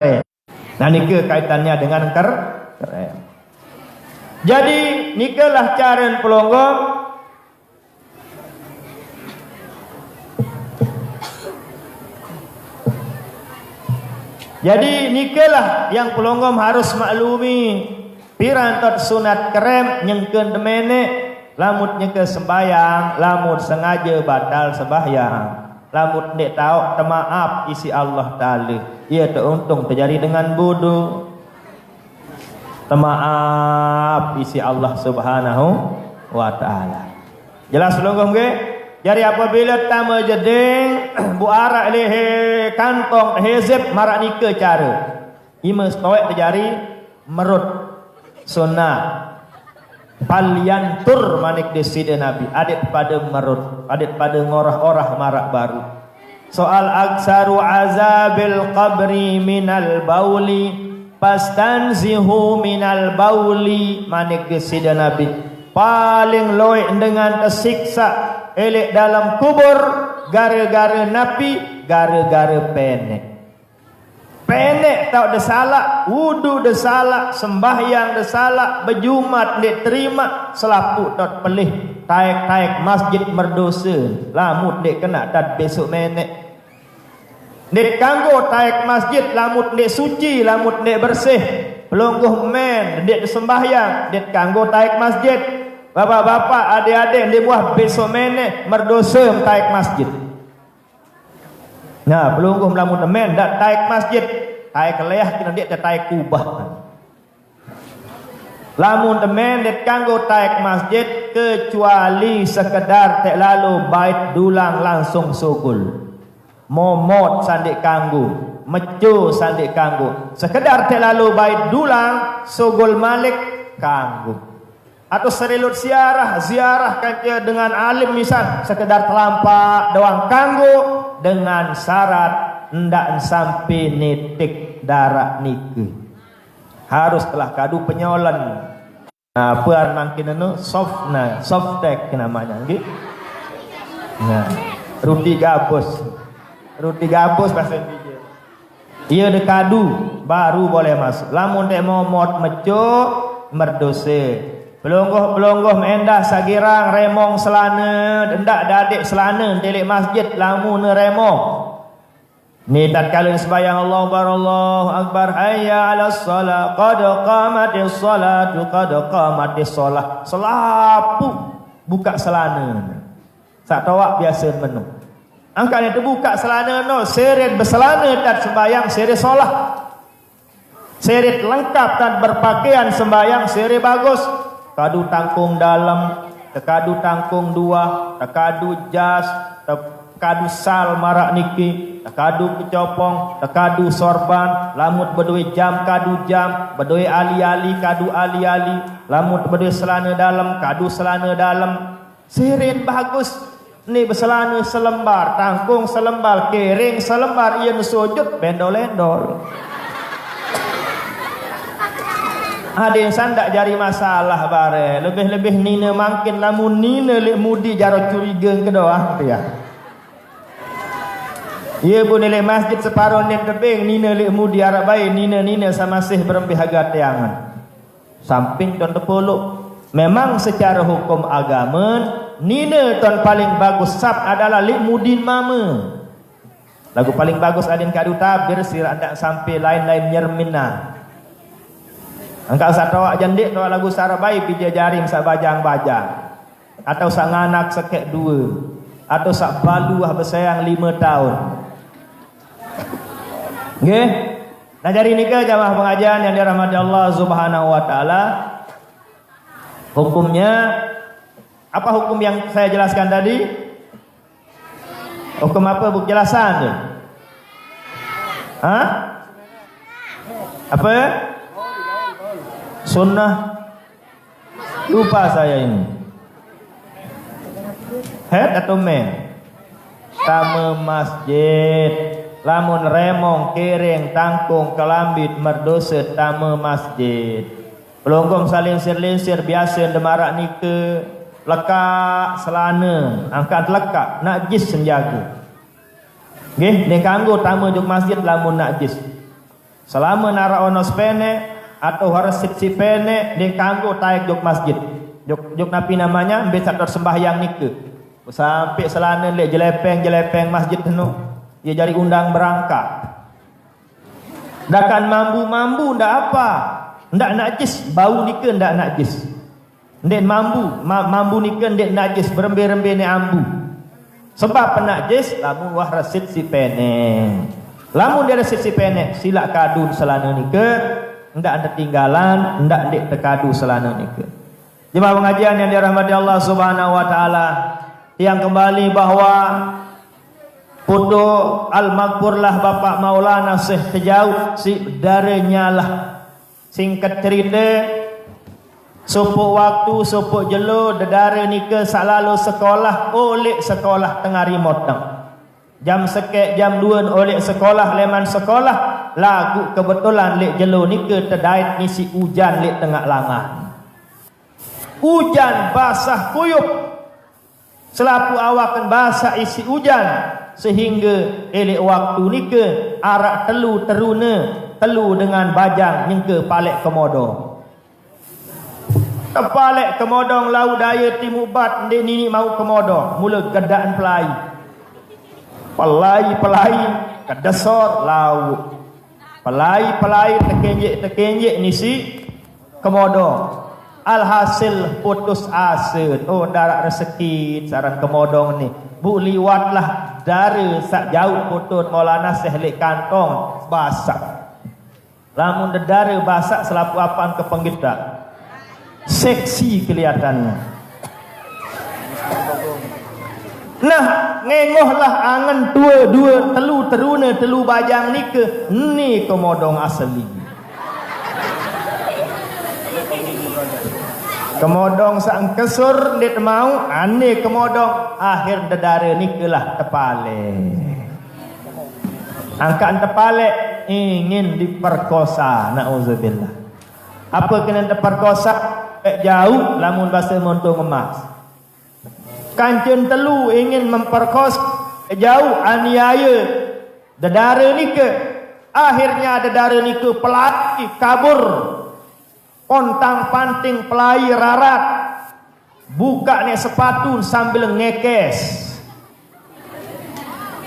Nah nikah kaitannya dengan kerem. Jadi nikahlah cara pelonggong. Jadi nikahlah yang pelonggom harus maklumi pirantot sunat kerem nyengkeun demene lamut nyengkeun sembayang, lamut sengaja batal sembayang. Lamut nek tahu temaaf isi Allah Ta'ala. Ia teruntung terjadi dengan bodoh. Temaaf isi Allah Subhanahu wa Ta'ala. Jelas longgoh ke? Jadi apabila tama jeding bu arak lehe kantong hezeb marak nikah cara. Ima stoek terjadi merut sunnah. Palyantur manik deside Nabi adik pada merut, adik pada ngorah-orah marak baru. Soal aksaru azabil qabri minal bauli pastanzihu minal bauli manik deside Nabi. Paling loik dengan tersiksa elek dalam kubur gara-gara napi, gara-gara penek. Pendek tak ada salah, wudu ada salah, sembahyang ada salah, berjumat dia terima, selapu tak pelih, taik-taik masjid merdosa, lamut dia kena tak besok menek. Dia kanggo taik masjid, lamut dia suci, lamut dia bersih, pelonggoh men, dia sembahyang, dia kanggo taik masjid. Bapak-bapak, adik-adik, dia buah besok menek, merdosa taik masjid. Nah, pelungguh melamun men dak taik masjid, taik keleyah kena dia taik kubah. Lamun temen det kanggo taik masjid kecuali sekedar tak lalu bait dulang langsung sugul. Momot sandik kanggo, mecu sandik kanggo. Sekedar tak lalu bait dulang sugul malik kanggo. Atau serilut ziarah kan dengan alim misal sekedar telampak doang kanggo dengan syarat ndak sampai nitik darah nikah. Harus telah kadu penyolan. Nah, puan mangkin anu soft tech namanya nggih. Nah, roti gabus bahasa Indonesia. Iya de kadu baru boleh masuk. Lamun dek momot meco merdose. Pelonggoh mendah sagirang remong selana ndak dadik selana telik masjid lamun remong. Ni tatkala sembahyang Allahu akbar hayya 'alas shalah qad qamatis salatu qad qamatis shalah. Selapu buka selana. Sak tawak biasa menu. Angkat itu buka selana no seret berselana tak sembahyang seret solah. Seret lengkap dan berpakaian sembahyang seret bagus. Kadu tangkung dalam, tekadu tangkung dua, tekadu jas, tekadu sal marak niki, tekadu kecopong, tekadu sorban, lamut berdua jam kadu jam, berdua ali-ali kadu ali-ali, lamut berdua selana dalam, kadu selana dalam. Seret bagus. Ni berselana selembar, tangkung selembar, kering selembar, ia sujud bendol-endol. Ada yang sandak jari masalah bare. Lebih-lebih nina makin lamun nina lek mudi jaro curiga ke doa ya. Ia pun lek masjid separuh nen tebing nina lek mudi arab bae nina sama sih berbihaga tiangan. Samping ton tepuluk. Memang secara hukum agama nina ton paling bagus sab adalah lek mudin mama. Lagu paling bagus adin kadu tabir sira ndak sampai lain-lain nyermina. Angkat satawak jandik tu lagu sarabai pija jaring sak bajang-bajang. Atau sak nganak sekek dua. Atau sak baluah bersayang 5 tahun. Nggih. Nah dari nikah jamaah pengajian yang dirahmati Allah Subhanahu wa taala. Hukumnya apa hukum yang saya jelaskan tadi? Hukum apa bu jelasan tu? Hah? Apa? Sunnah. Lupa saya ini. Head atau men? Tamu masjid. Lamun remong, kering, tangkung, kelambit, merdosa tamu masjid. Pelonggong saling linsir biasa demarak nikah. Lekak selana, angkat lekak, najis senjaga. Nggih, nek kanggo tamu juk masjid lamun najis. Selama nara ono sepene atau harus si pene dia kanggo taik jok masjid. Jok napi namanya ambil satu sembahyang nike. Sampai selana lek jelepeng masjid penuh. Dia jadi undang berangkat. Dakan mambu ndak apa. Ndak najis, bau nike ndak najis. Ndek mambu nike ndek najis, berembe-rembe ne ambu. Sebab penajis lamun wah resit si pene. Lamun dia resit si pene, silak kadu selana nike, ndak ada tinggalan, ndak ndek tekadu selana nike. Jemaah pengajian yang dirahmati Allah Subhanahu wa taala, yang kembali bahwa putu al-maghfurlah Bapak Maulana Syekh Tejauh si darenya lah. Singkat cerita, supuk waktu supuk jelo dedare nike selalu sekolah oleh sekolah tengah remote. Jam sekek jam 2 oleh sekolah leman sekolah lagu kebetulan lek jelo nike terdait ngisi hujan lek tengah langan. Hujan basah kuyup. Selapu awakan basah isi hujan sehingga elek waktu nike arak telu dengan bajang nyengke palek komodo. Kepalek kemodong lau daya timubat ndek nini mau komodo mula gedaan pelai kedesor lau pelai tekenjek nisi komodo. Alhasil putus asa. Oh darat rezeki saran kemodong ni. Bu liwatlah dari sak jauh putut Maulana Syekh lek kantong basah. Lamun dedare basah selapu apaan ke penggita. Seksi kelihatannya. Nah, ngengohlah angan dua telu bajang ni kemodong asli. Kemodong sang kesur ndet mau ane kemodong akhir dedare nikelah tepale. Angkaan tepale ingin diperkosa, nauzubillah. Apa kena diperkosa? Jauh lamun bahasa montung emas. Kancen telu ingin memperkosa jauh aniaya dedare nike. Akhirnya dedare nike pelati kabur. Pontang panting pelai rarat. Buka nek sepatu sambil ngekes.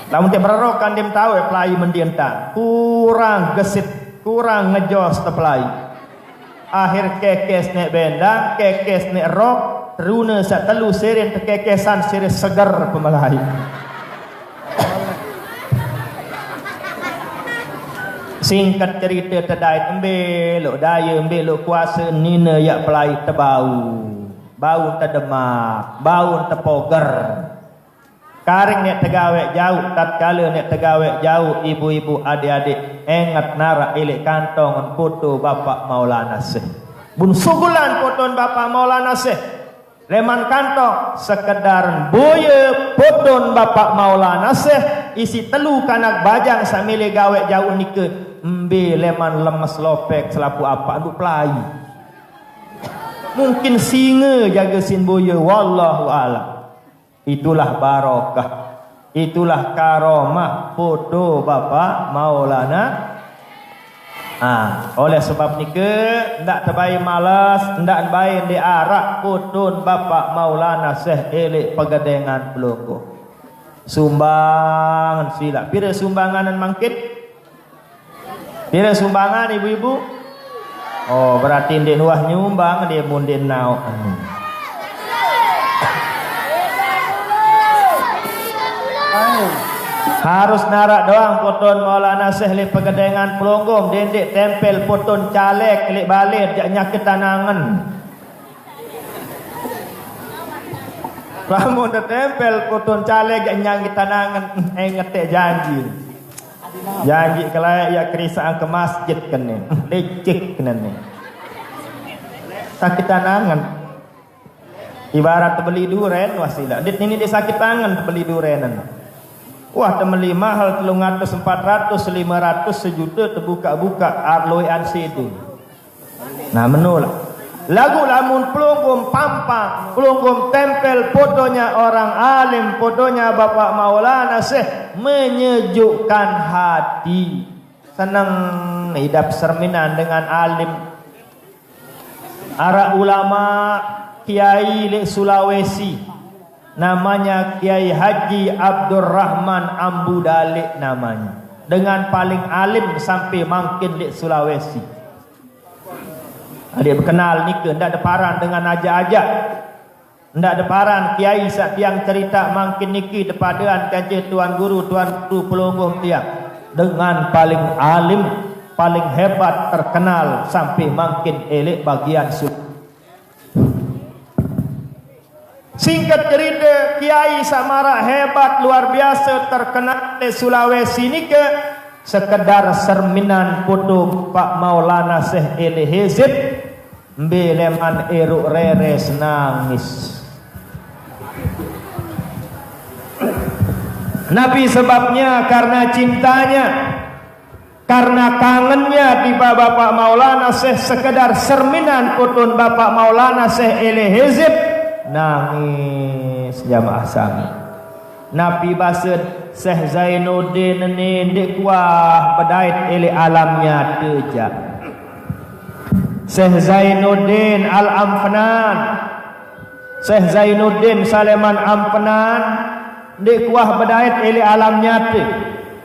Lamun dia berokan dia tahu pelai mendientang. Kurang gesit, kurang ngejos te pelai. Akhir kekes nek bendang, kekes nek rok, teruna sak telu seren kekesan sere seger pemelai. Singkat cerita terdait embelok daya embelok kuasa nina yak pelai tebau. Bau terdemak, bau terpoger. Karing nek tegawek jauh, tatkala nek tegawek jauh ibu-ibu adik-adik ingat nara elek kantong foto Bapak Maulana Syekh. Bun sugulan foto Bapak Maulana Syekh. Leman kantong sekedar boye foto Bapak Maulana Syekh isi telu kanak bajang samile gawe jauh nike. Mbe leman lemes lopek selapu apa anduk pelai. Mungkin singa jaga sin boya wallahu a'lam. Itulah barokah, itulah karomah foto Bapak Maulana. Oleh sebab nike ndak terbaik malas, ndak baik diarak foto Bapak Maulana Syekh elek pegadengan peloko. Sumbangan sila. Pira sumbanganan mangkit? Pira sumbangan ibu-ibu? Oh, berarti ndek nuah nyumbang dia munden nau. Harus narak doang poton Maulana Syekh le pegadengan pelonggom dendek tempel poton caleg lek balik jak nyakit tanangan. Lamun tempel poton caleg jak nyakit tanangan ngetek janji. Janji kalau ya kerisaan ke masjid kene, lecek kene. Sakit tangan. Ibarat beli duren wasilah. Dit ini dia sakit tangan beli durenan. Wah temeli mahal 300, 400, 500, sejuta terbuka-buka arloyan situ. Nah menolak. Lagu lamun pelunggum pampang, pelunggum tempel fotonya orang alim, fotonya Bapak Maulana Syekh menyejukkan hati. Senang hidup serminan dengan alim. Ara ulama Kiai di Sulawesi namanya Kiai Haji Abdurrahman Ambu Dalik namanya. Dengan paling alim sampai makin di Sulawesi. Dia kenal ni ke ndak ada paran dengan aja-aja. Ndak ada paran kiai sak tiang cerita makin niki depadaan kaje tuan guru pelungguh tiang. Dengan paling alim, paling hebat, terkenal sampai makin elek bagian singkat cerita, kiai samara hebat luar biasa terkenal di Sulawesi ni ke sekedar serminan foto Pak Maulana Syekh Eli Hizib mbeleman eruk reres nangis. Nabi sebabnya karena cintanya, karena kangennya tiba Bapak Maulana Syekh sekedar serminan putun Bapak Maulana Syekh Eli Hizib nangis jamaah sami. Nabi based Syekh Zainuddin ni dik kuah bedait eli alamnya teja. Syekh Zainuddin Al-Amfnan, Syekh Zainuddin Saleman Amfnan dek kuah bedait ili alam nyata,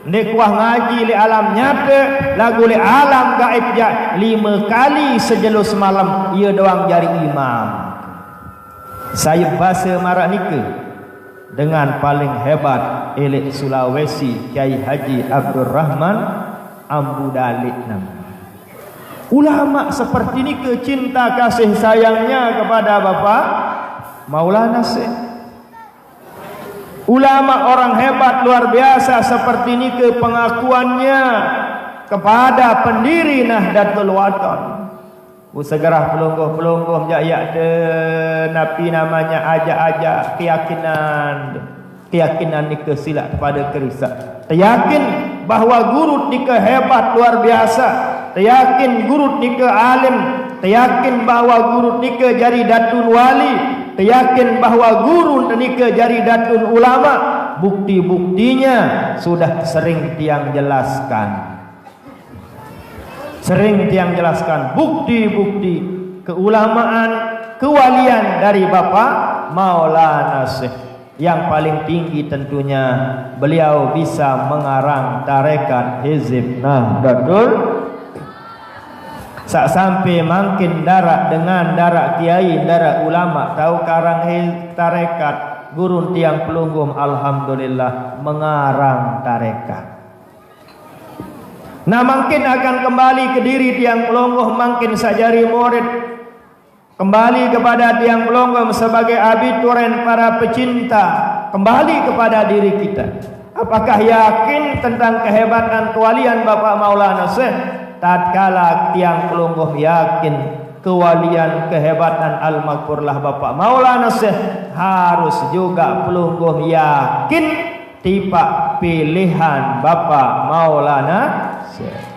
dek kuah ngaji ili alam nyata, lagu ili alam gaib ja 5 kali sejelus malam ia doang jari imam. Saya bahasa marak nika dengan paling hebat ili Sulawesi Kiai Haji Abdurrahman Ambu Dalik nama. Ulama seperti ini cinta kasih sayangnya kepada Bapak Maulana Syekh. Ulama orang hebat luar biasa seperti ini ke pengakuannya kepada pendiri Nahdlatul Watan. Segera pelungguh-pelungguh jaya de napi namanya aja-aja keyakinan ni ke silap kepada kerisa. Yakin bahawa guru ni ke hebat luar biasa. Yakin guru ni ke alim. Yakin bahawa guru ni ke jari datun wali. Yakin bahawa guru ni ke jari datun ulama. Bukti-buktinya sudah sering tiang jelaskan. Sering tiang jelaskan bukti-bukti keulamaan, kewalian dari Bapak Maulana Syekh. Yang paling tinggi tentunya beliau bisa mengarang tarekat Hizib Nahdlatul. Sak sampai makin darak dengan darak kiai, darak ulama tahu karang tarekat gurun tiang pelunggum alhamdulillah mengarang tarekat. Nah makin akan kembali ke diri tiang pelungguh makin sajari murid kembali kepada tiang pelunggum sebagai abituren para pecinta, kembali kepada diri kita. Apakah yakin tentang kehebatan kewalian Bapak Maulana Syekh? Tatkala tiang pelungguh yakin kewalian kehebatan al-maghfurlah Bapak Maulana Syekh, harus juga pelungguh yakin tiba pilihan Bapak Maulana Syekh.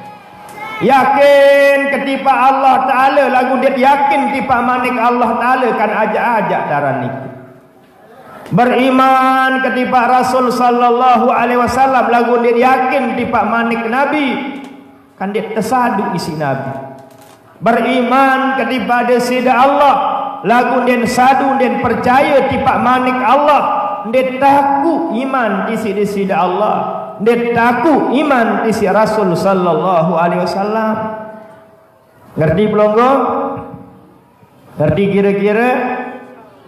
Yakin ketipa Allah Ta'ala lagu dia yakin tipa manik Allah Ta'ala kan ajak-ajak daran itu. Beriman ketipa Rasul sallallahu alaihi wasallam lagu dia yakin tipa manik Nabi kan dia tersadu isi Nabi. Beriman ketipa desida Allah lagu dia sadu dan percaya tipa manik Allah. Dia taku iman di desida Allah. Dia taku iman isi Rasul sallallahu alaihi wasallam. Ngerti pelonggo? Ngerti kira-kira?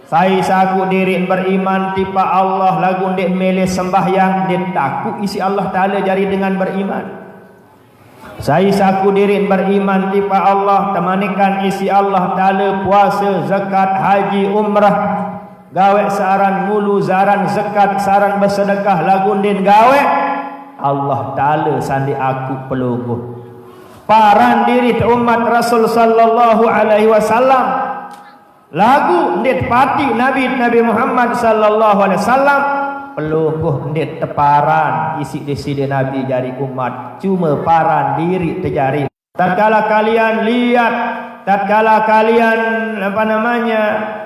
Saya saku diri beriman tipa Allah lagu dek milih sembahyang dia taku isi Allah Ta'ala jari dengan beriman. Saya saku diri beriman tipa Allah temanikan isi Allah Ta'ala puasa, zakat, haji, umrah. Gawe saran mulu zaran zakat saran bersedekah lagu din gawe Allah Ta'ala sandi aku pelungguh. Paran diri umat Rasul sallallahu alaihi wasallam. Lagu ndit pati Nabi Muhammad sallallahu alaihi wasallam. Pelungguh ndit teparan isi deside Nabi jari umat. Cuma paran diri terjari. Tatkala kalian lihat, tatkala kalian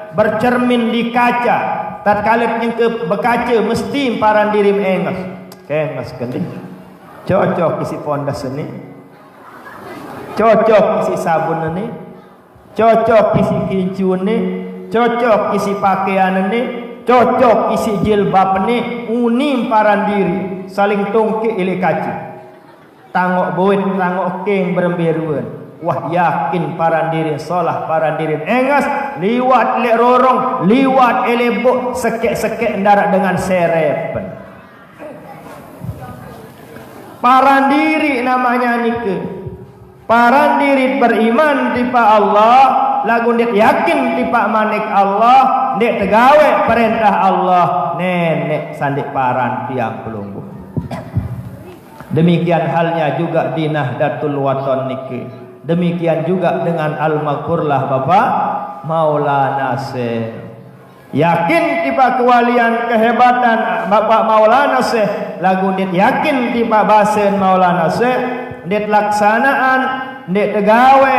bercermin di kaca, tatkala nyengke berkaca mesti paran diri mengengas. Kengas kendi. Cocok isi pondas ini. cocok isi sabun ni, cocok isi kincun ni, cocok isi pakaian ni, cocok isi jilbab ni, unim paran diri saling tongkik ile kaci tangok buit tangok keng berembiruan. Wah yakin paran diri solah paran diri engas liwat le rorong liwat elebok sekek-sekek ndarak dengan serepen. Paran diri namanya nike. Paran diri beriman tipa Allah, lagu ndet yakin tipa manik Allah, ndet tegawe perintah Allah, nenek sandik paran tiang pelungguh. Demikian halnya juga di Nahdlatul Wathon niki. Demikian juga dengan Al-Maghfurlah Bapak Maulana Syekh. Yakin tiba kewalian kehebatan Bapak Maulana Syekh, lagu ndet yakin tiba basen Maulana Syekh, ndet laksanaan, ndet tegawe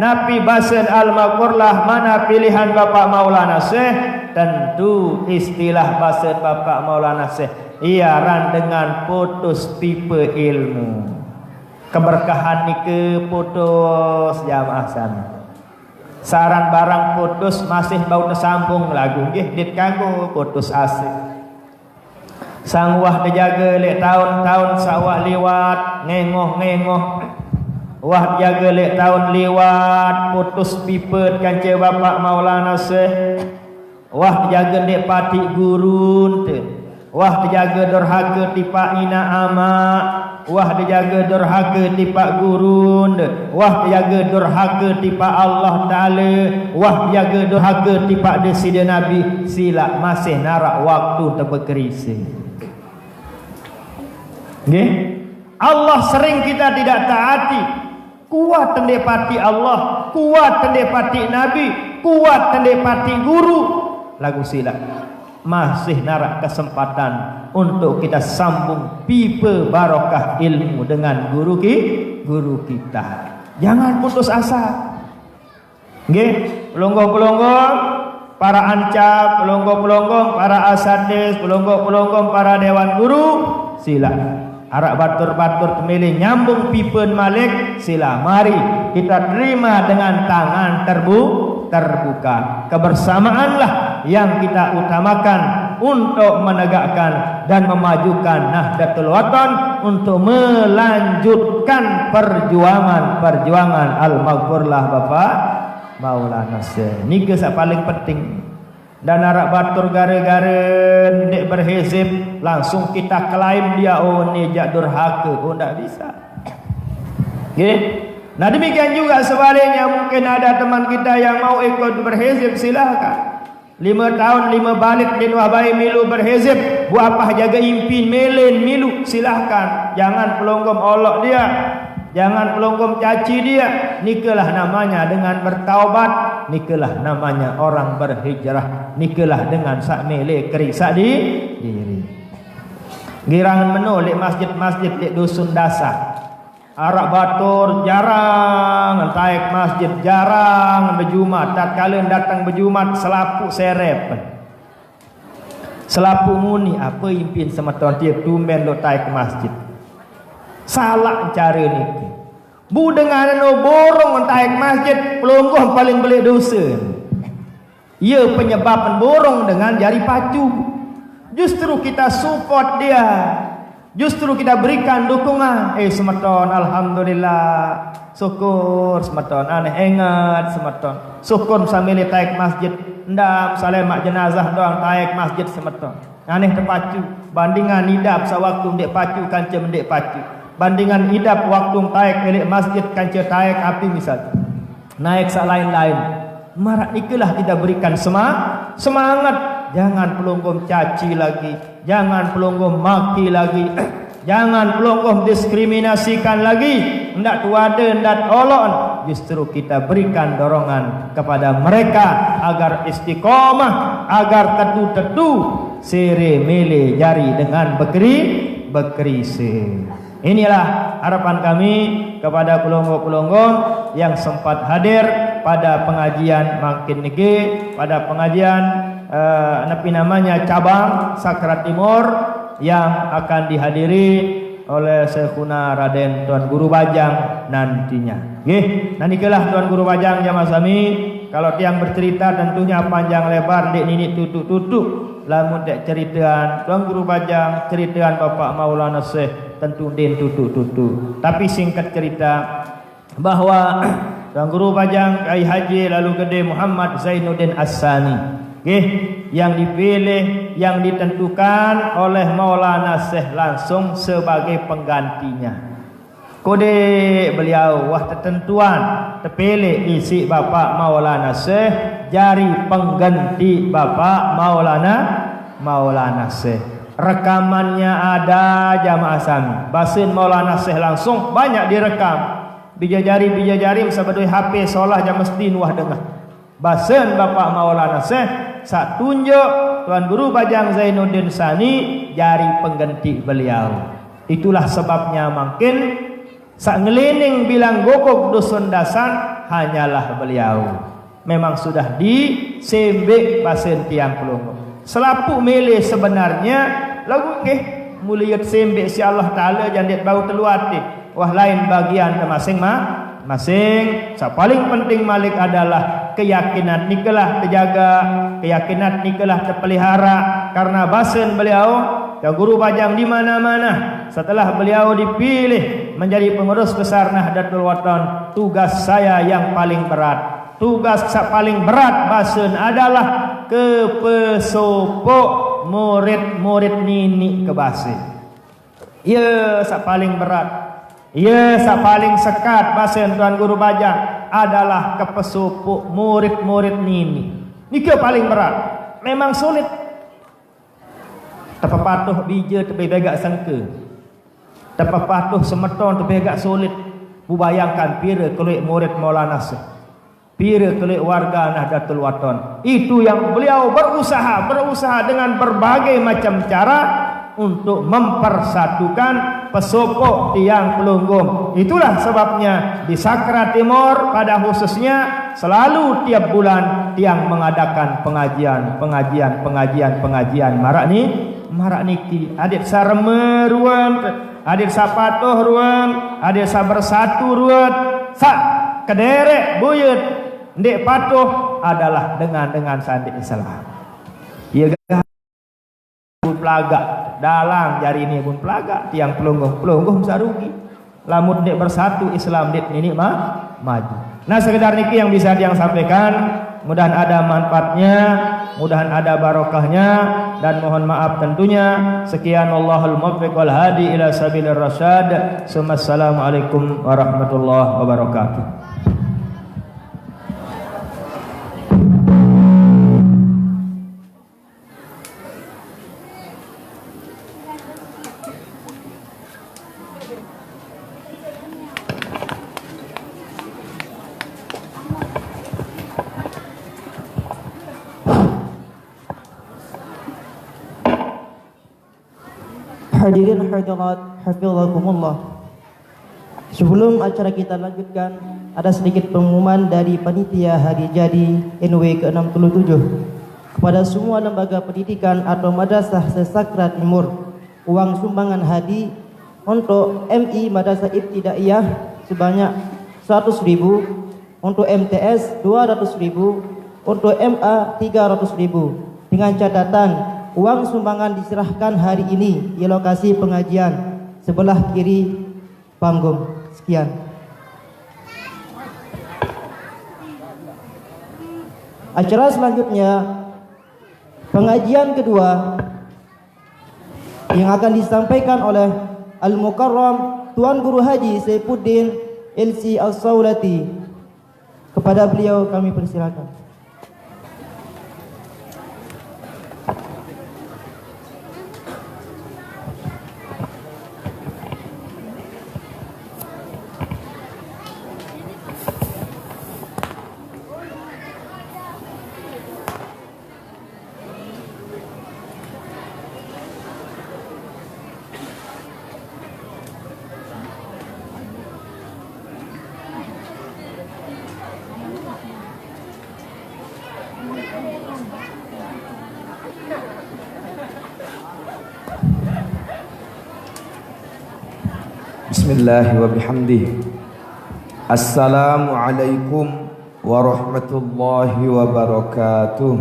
napi basen Al-Maghfurlah mana pilihan Bapak Maulana Syekh, tentu istilah basen Bapak Maulana Syekh iaran dengan putus tipe ilmu. Keberkahan nike putus jamaah sana. Saran barang putus masih bau tersambung lagu nggih dit kanggo putus asik. Sang wah dijaga lek tahun-tahun sawah liwat ngengoh-ngengoh. Wah jaga lek tahun liwat putus pipet kance Bapak Maulana Syekh. Wah jaga dek pati gurun te. Wah dijaga durhaka tipa ina ama. Wah dijaga durhaka tipa gurun, wah dijaga durhaka tipa Allah Ta'ala, wah dijaga durhaka tipa desida Nabi, sila masih narak waktu terbekerisi. Okay? Allah sering kita tidak taati. Kuat tendepati Allah, kuat tendepati Nabi, kuat tendepati guru, lagu sila masih narak kesempatan untuk kita sambung pipa barokah ilmu dengan guru kita. Jangan putus asa. Nggih, pelonggong-pelonggong para ancap, pelonggong-pelonggong para asatidz, pelonggong-pelonggong para dewan guru, sila arak batur-batur temili nyambung pipa malik, sila mari kita terima dengan tangan terbuka. Kebersamaanlah yang kita utamakan untuk menegakkan dan memajukan Nahdlatul Wathon, untuk melanjutkan perjuangan Al-Maghfurlah Bapak Maulana Syekh. Niki sak paling penting. Dan arak batur gara-gara ndek berhizib langsung kita klaim dia oh ni jak durhaka, oh ndak bisa. Nggih. Nah demikian juga sebaliknya, mungkin ada teman kita yang mau ikut berhizib, silakan. 5 tahun 5 balik din wahbai milu berhizib, buat apa jaga impin melen milu, silahkan. Jangan pelonggom olok dia, jangan pelonggom caci dia. Nikalah namanya dengan bertaubat, nikalah namanya orang berhijrah, nikalah dengan sak mele keriksa di diri. Girangan menolak masjid-masjid di dusun dasar. Arak batur jarang taik masjid, jarang berjumat. Tatkala datang berjumat selapu serep, selapu muni apa impin semeton tiap tumben lo taik masjid. Salah cara ni. Bu dengan no borong taik masjid, pelonggoh paling boleh dosa. Ia penyebab borong dengan jari pacu. Justru kita support dia. Justru kita berikan dukungan. Semeton alhamdulillah, syukur semeton, aneh ingat semeton, syukur sambil taik masjid, ndam salemak jenazah doang taik masjid semeton. Aneh terpacu bandingan hidap sewaktu ndek pacu kanca ndek pacu. Bandingan hidap waktu taik milik masjid kanca taik api misal. Naik sak lain-lain. Marak ikulah kita berikan semangat. Jangan pelonggom caci lagi, jangan pelonggom maki lagi, jangan pelonggom diskriminasikan lagi. Ndak tuada, ndak olon. Justru kita berikan dorongan kepada mereka agar istiqomah, agar tetu-tetu sere mele jari dengan bekerisi. Inilah harapan kami kepada pelonggong-pelonggong yang sempat hadir pada pengajian makin niki, pada pengajian namanya cabang Sakrat Timur yang akan dihadiri oleh Syekhuna Raden Tuan Guru Bajang nantinya. Nggih, nanikalah Tuan Guru Bajang jamaah sami. Kalau tiang bercerita tentunya panjang lebar dek nini tutuk-tutuk. Lamun dek ceritaan Tuan Guru Bajang, ceritaan Bapak Maulana Syekh tentu den tutuk-tutuk. Tapi singkat cerita bahwa Tuan Guru Bajang Kyai Haji Lalu Gede Muhammad Zainuddin As-Sani, yang dipilih, yang ditentukan oleh Maulana Syekh langsung sebagai penggantinya. Kode beliau wah tertentuan terpilih isi Bapak Maulana Syekh jari pengganti Bapak Maulana Syekh. Rekamannya ada jamaah sami. Basin Maulana Syekh langsung banyak direkam. Bijajari sebedui HP solah jam mesti nuah dengar. Basin Bapak Maulana Syekh sak tunjuk Tuan Guru Bajang Zainuddin Sani jari pengganti beliau. Itulah sebabnya makin sak ngelining bilang gogok dusun dasan hanyalah beliau. Memang sudah disembek basin tiang pelunggu. Selapu milih sebenarnya lagu muliat sembek si Allah Ta'ala jangan bau teluati. Wah lain bagian masing-masing. Yang paling penting malik adalah keyakinan nikelah terjaga, keyakinan nikelah terpelihara. Karena basin beliau Tuan Guru Bajang di mana-mana. Setelah beliau dipilih menjadi pengurus besar Nahdlatul Watan, tugas saya yang paling berat, tugas paling berat basin adalah kepesopok murid-murid nini ke basin. Ya, paling berat. Ya, paling sekat basin Tuan Guru Bajang adalah kepesupuk murid-murid nini. Ini paling berat. Memang sulit. Tapa patuh bija tepi begak sangka. Tapa patuh semeton tepi begak sulit. Bayangkan pira kelik murid Maulana Syekh. Pira kelik warga Nahdlatul Watan. Itu yang beliau berusaha dengan berbagai macam cara untuk mempersatukan pesopok tiang pelunggung. Itulah sebabnya di Sakra Timur pada khususnya selalu tiap bulan tiang mengadakan pengajian marak niki. Adik sareme ruan, adik sapatuh ruan, adik sabersatu ruan, sak kederek buyut ndek patuh adalah dengan sandik Islam. Ia pelaga dalang jari ini pun pelaga tiang pelungguh sarugi lamun dek bersatu Islam dek ini maju. Nah sekedar niki yang bisa diang sampaikan, mudahan ada manfaatnya, mudahan ada barokahnya, dan mohon maaf tentunya. Sekian wallahul muwaffiq wal hadi ila sabilir rasyad. Assalamualaikum warahmatullahi wabarakatuh. Hadirin hadirat hafizakumullah. Sebelum acara kita lanjutkan, ada sedikit pengumuman dari panitia hari jadi NW ke-67 kepada semua lembaga pendidikan atau madrasah se-Sakra Timur. Uang sumbangan hadi untuk MI Madrasah Ibtidaiyah sebanyak 100.000, untuk MTS 200.000, untuk MA 300.000, dengan catatan uang sumbangan diserahkan hari ini di lokasi pengajian sebelah kiri panggung. Sekian. Acara selanjutnya pengajian kedua yang akan disampaikan oleh Al-Mukarram Tuan Guru Haji Saifuddin LC As-Saulati. Kepada beliau kami persilakan. Bismillah wa bihamdih. Assalamualaikum warahmatullahi wabarakatuh.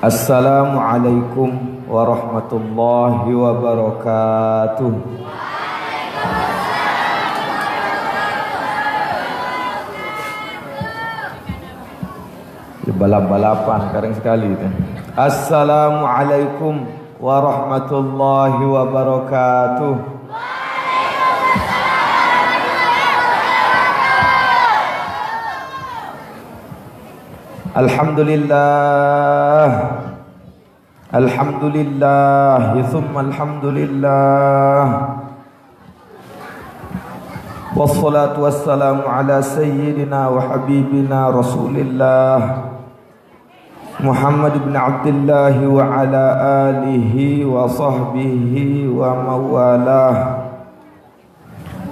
Assalamualaikum warahmatullahi wabarakatuh. Balap-balapan kering sekali itu. Assalamualaikum warahmatullahi wabarakatuh. Alhamdulillah. Alhamdulillah, thumma alhamdulillah. Wassalatu wassalamu ala sayyidina wa habibina Rasulillah Muhammad ibn Abdullah wa ala alihi wa sahbihi wa mawalah.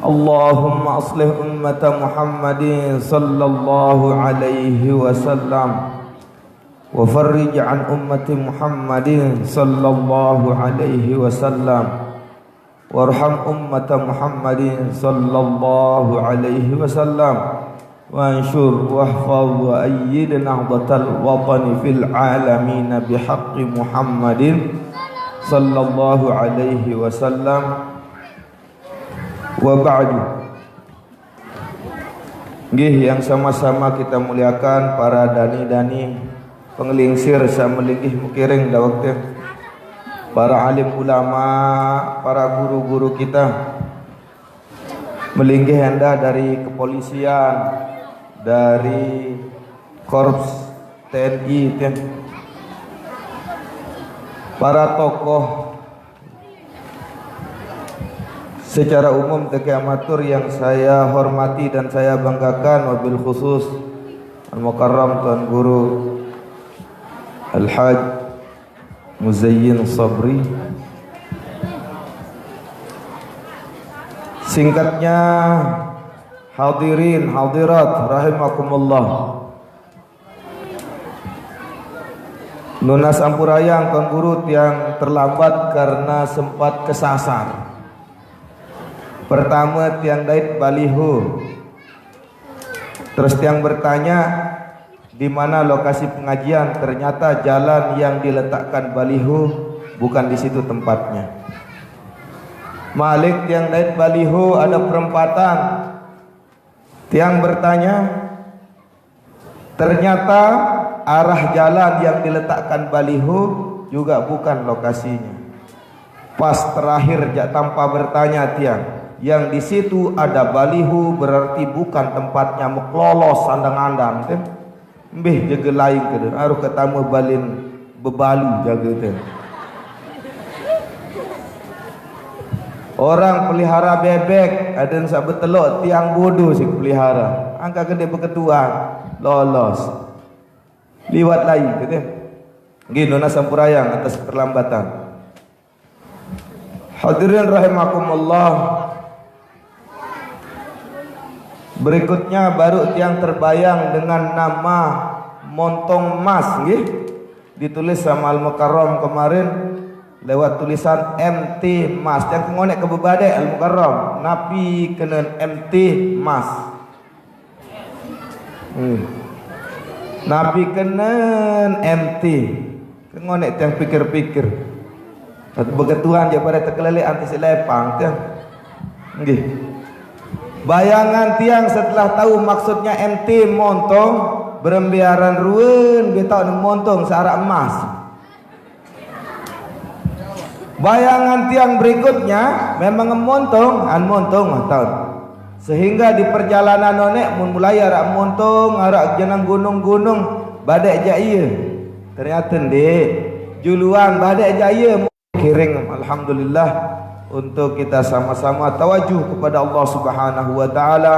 Allahumma aslih ummata Muhammadin sallallahu alaihi wasallam wa farrij an ummati Muhammadin sallallahu alaihi wasallam warham ummata Muhammadin sallallahu alaihi wasallam وانشر واحفظ وأيد نهضة الوطن في العالمين بحق محمد صلى الله عليه وسلم وبعد. Nggih, yang sama-sama kita muliakan para dani-dani penglingsir samelinggih mukiring da waktu, para alim ulama, para guru-guru kita, melinggih anda dari kepolisian, dari Korps TNI, para tokoh secara umum teki amatur yang saya hormati dan saya banggakan, wabil khusus Al-Mukarram Tuan Guru Al-Haj Muzayyin Sabri. Singkatnya, hadirin hadirat rahimakumullah, Nuna sampurayang Tuan Guru yang terlambat karena sempat kesasar. Pertama tiang dait baliho, terus tiang bertanya di mana lokasi pengajian, ternyata jalan yang diletakkan baliho bukan di situ tempatnya. Malik tiang dait baliho ada perempatan. Tiang bertanya, ternyata arah jalan yang diletakkan baliho juga bukan lokasinya. Pas terakhir tanpa bertanya tiang, yang di situ ada baliho berarti bukan tempatnya, meklolos andang-andang teh. Mbih jaga lain ke aruh ketemu balin bebalu jaga teh. Orang pelihara bebek ada yang sabet telok tiang bodoh si pelihara. Angka gede berketuan lolos. Liwat lain gitu. Nggih Nona sampurayang atas keterlambatan. Hadirin rahimakumullah. Berikutnya baru tiang terbayang dengan nama Montong Mas nggih. Ditulis sama Al-Mukarram kemarin lewat tulisan MT Mas. Yang ngonek ke bebadai Al-Mukarram napi kenen MT Mas. Napi kenen MT. Ngonek yang pikir-pikir. Begetuan je pada terkelele anti silepang teh. Nggih. Bayangan tiang setelah tahu maksudnya MT montong berembiaran ruwen dia tahu montong searak emas. Bayangan tiang berikutnya memang montong tahu. Sehingga di perjalanan nonek mun mulai arak montong, arak jenang gunung-gunung badai jaya. Ternyata ndek juluan badai jaya kiring. Alhamdulillah untuk kita sama-sama tawajuh kepada Allah Subhanahu wa taala.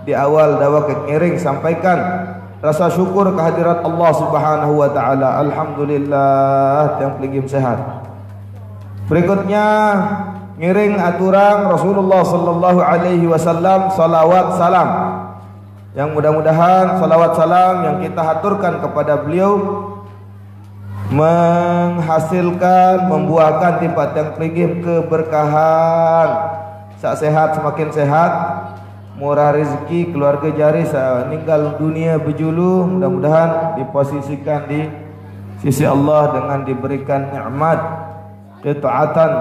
Di awal dakwah kekiring sampaikan rasa syukur kehadirat Allah Subhanahu wa taala. Alhamdulillah yang peligim sehat. Berikutnya ngiring aturan Rasulullah sallallahu alaihi wasallam salawat salam. Yang mudah-mudahan salawat salam yang kita haturkan kepada beliau menghasilkan, membuahkan tempat yang peligim keberkahan. Sak sehat semakin sehat, murah rezeki, keluarga jari ninggal dunia berjulu, mudah-mudahan diposisikan di sisi Allah dengan diberikan nikmat qita'atan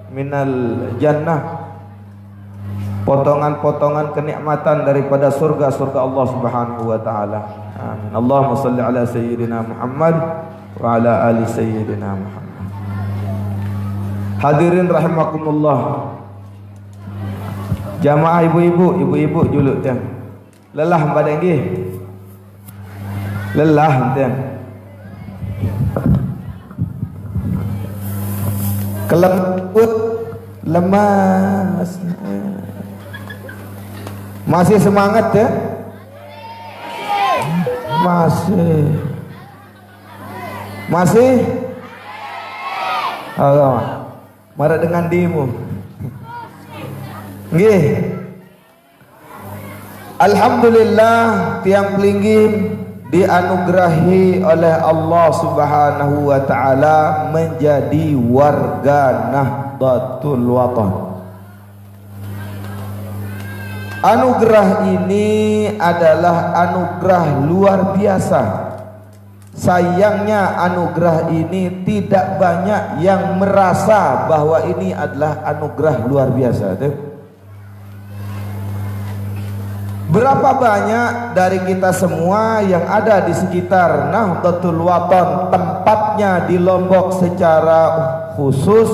minal jannah, potongan-potongan kenikmatan daripada surga-surga Allah Subhanahu wa taala. Amin. Allahumma shalli ala sayyidina Muhammad wa ala ali sayyidina Muhammad. Hadirin rahimakumullah. Jamaah ibu-ibu juluk tiang. Lelah badan nggih. Lelah tiang. Kelembut, lemas. Masih semangat ya? Masih? Allah. Marah dengan demo. Nggih. Alhamdulillah tiang pelinggim dianugerahi oleh Allah Subhanahu wa taala menjadi warga Nahdlatul Wathon. Anugerah ini adalah anugerah luar biasa. Sayangnya anugerah ini tidak banyak yang merasa bahwa ini adalah anugerah luar biasa. Berapa banyak dari kita semua yang ada di sekitar Nahdlatul Wathon, tempatnya di Lombok secara khusus,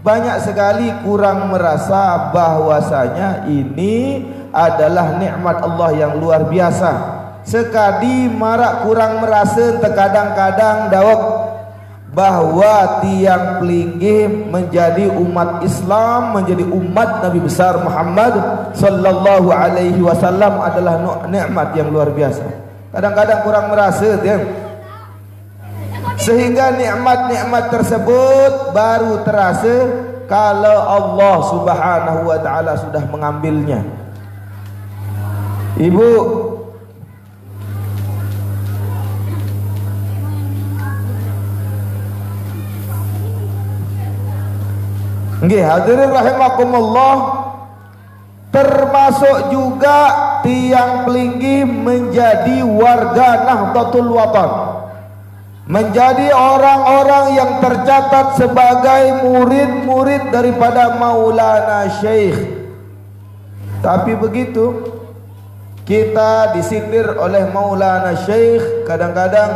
banyak sekali kurang merasa bahwasanya ini adalah nikmat Allah yang luar biasa. Sekadi marak kurang merasa terkadang-kadang dawak bahwa tiang pelinggih menjadi umat Islam, menjadi umat Nabi besar Muhammad sallallahu alaihi wasallam adalah nikmat yang luar biasa. Kadang-kadang kurang merasa tiang. Sehingga nikmat-nikmat tersebut baru terasa kalau Allah Subhanahu wa taala sudah mengambilnya. Ibu, nggih, hadirin rahimakumullah, termasuk juga tiang pelinggih menjadi warga Nahdlatul Wathon, menjadi orang-orang yang tercatat sebagai murid-murid daripada Maulana Syekh. Tapi begitu kita disindir oleh Maulana Syekh, kadang-kadang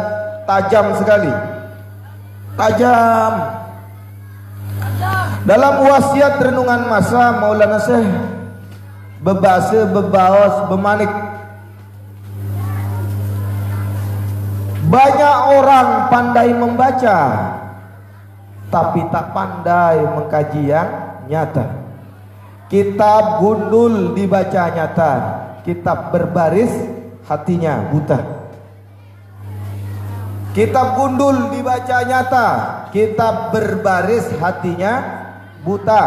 tajam sekali, tajam. Dalam wasiat renungan masa Maulana Syekh bebahasa, bebaos, bemanik, banyak orang pandai membaca tapi tak pandai mengkaji yang nyata. Kitab gundul dibaca nyata, kitab berbaris hatinya buta. Kitab gundul dibaca nyata, kitab berbaris hatinya buta.